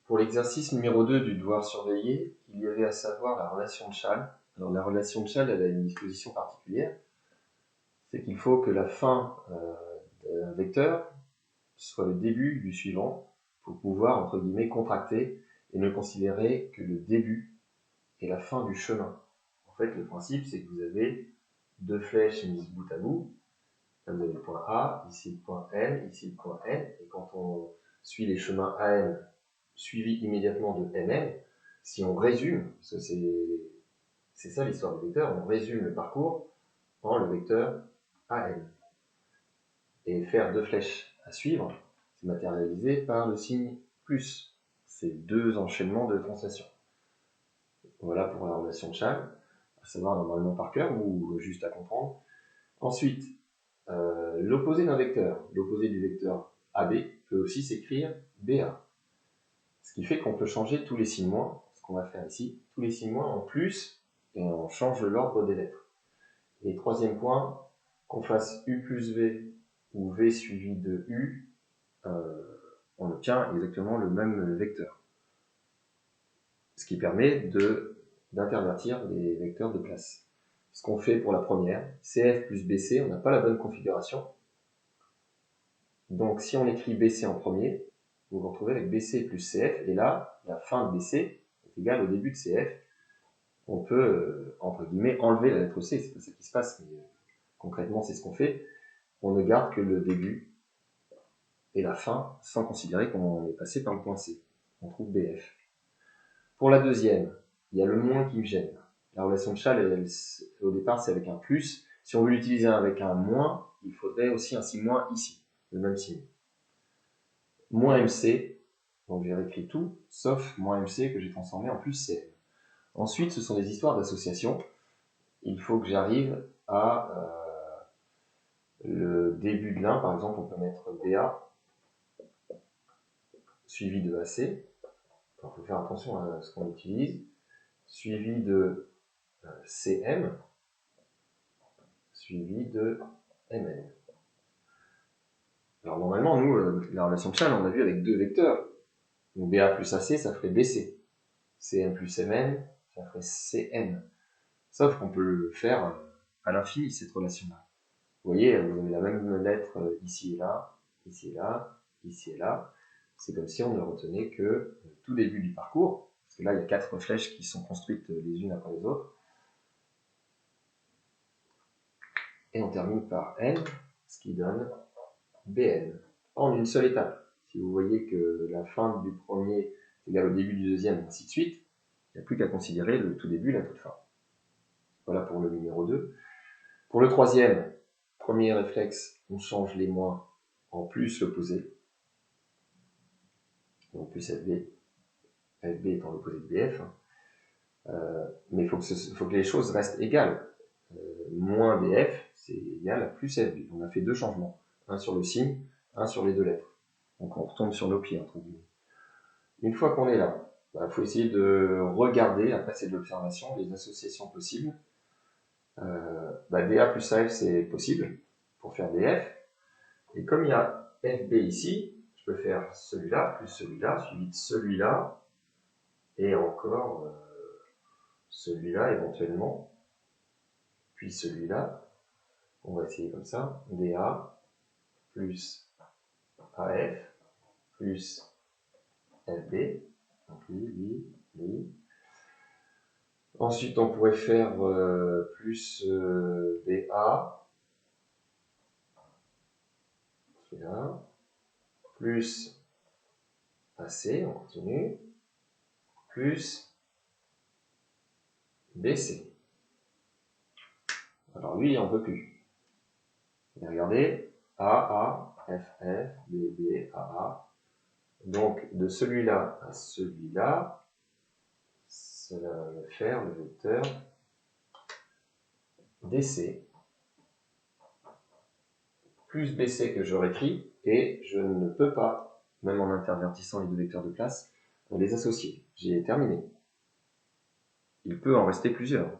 Pour l'exercice numéro 2 du devoir surveillé, il y avait à savoir la relation de Chasles. Alors la relation de Chasles, elle a une disposition particulière, c'est qu'il faut que la fin d'un vecteur soit le début du suivant pour pouvoir, entre guillemets, contracter et ne considérer que le début et la fin du chemin. En fait, le principe, c'est que vous avez deux flèches mises bout à bout. Là, vous avez le point A, ici le point N, ici le point N, et quand on suit les chemins AN suivis immédiatement de NN, si on résume, parce que c'est ça l'histoire des vecteurs, on résume le parcours en le vecteur AN. Et faire deux flèches à suivre, c'est matérialisé par le signe plus. C'est deux enchaînements de translation. Voilà pour la relation de Chasles, à savoir normalement par cœur ou juste à comprendre. Ensuite, l'opposé d'un vecteur, l'opposé du vecteur AB, peut aussi s'écrire BA. Ce qui fait qu'on peut changer tous les signes moins, ce qu'on va faire ici, tous les signes moins en plus, et on change l'ordre des lettres. Et troisième point, qu'on fasse U plus V ou V suivi de U, on obtient exactement le même vecteur. Ce qui permet d'intervertir les vecteurs de place. Ce qu'on fait pour la première, CF plus BC, on n'a pas la bonne configuration. Donc si on écrit BC en premier, vous vous retrouvez avec BC plus CF, et là, la fin de BC est égale au début de CF. On peut, entre guillemets, enlever la lettre C, c'est pas ça qui se passe, mais concrètement c'est ce qu'on fait. On ne garde que le début et la fin, sans considérer qu'on est passé par le point C. On trouve BF. Pour la deuxième, il y a le moins qui me gêne. La relation de Chasles, au départ, c'est avec un plus. Si on veut l'utiliser avec un moins, il faudrait aussi un signe moins ici, le même signe. Moins MC, donc j'ai réécrit tout, sauf moins MC que j'ai transformé en plus CM. Ensuite, ce sont des histoires d'association. Il faut que j'arrive à le début de l'un, par exemple, on peut mettre BA, suivi de AC. Il faut faire attention à ce qu'on utilise. Suivi de CM, suivi de MN. Alors normalement, nous, la relation de Chasles, on a vu avec deux vecteurs. Donc BA plus AC, ça ferait BC. CM plus MN, ça ferait CN. Sauf qu'on peut le faire à l'infini, cette relation-là. Vous voyez, vous avez la même lettre ici et là, ici et là, ici et là. C'est comme si on ne retenait que le tout début du parcours. Parce que là, il y a 4 flèches qui sont construites les unes après les autres. Et on termine par N, ce qui donne BN, en une seule étape. Si vous voyez que la fin du premier est égale au début du deuxième, et ainsi de suite, il n'y a plus qu'à considérer le tout début et la toute fin. Voilà pour le numéro 2. Pour le troisième, premier réflexe, on change les moins en plus l'opposé. Donc plus FB, FB étant l'opposé de BF. Mais il faut que les choses restent égales. Moins BF, c'est égal à plus FB. On a fait deux changements. Un sur le signe, un sur les deux lettres. Donc on retombe sur nos pieds, entre guillemets. Une fois qu'on est là, il faut essayer de regarder, après c'est de l'observation, les associations possibles. DA plus AF, c'est possible pour faire DF. Et comme il y a FB ici, je peux faire celui-là plus celui-là, suivi de celui-là, et encore celui-là éventuellement, puis celui-là. On va essayer comme ça. DA plus AF plus FB. Donc lui. Ensuite, on pourrait faire plus BA, celui-là, plus AC, on continue, plus BC. Alors lui, il n'en peut plus. Et regardez, AA, FF, BB, AA. Donc, de celui-là à celui-là, cela va faire le vecteur DC plus BC que je réécris, et je ne peux pas, même en intervertissant les deux vecteurs de place, les associer. J'ai terminé. Il peut en rester plusieurs.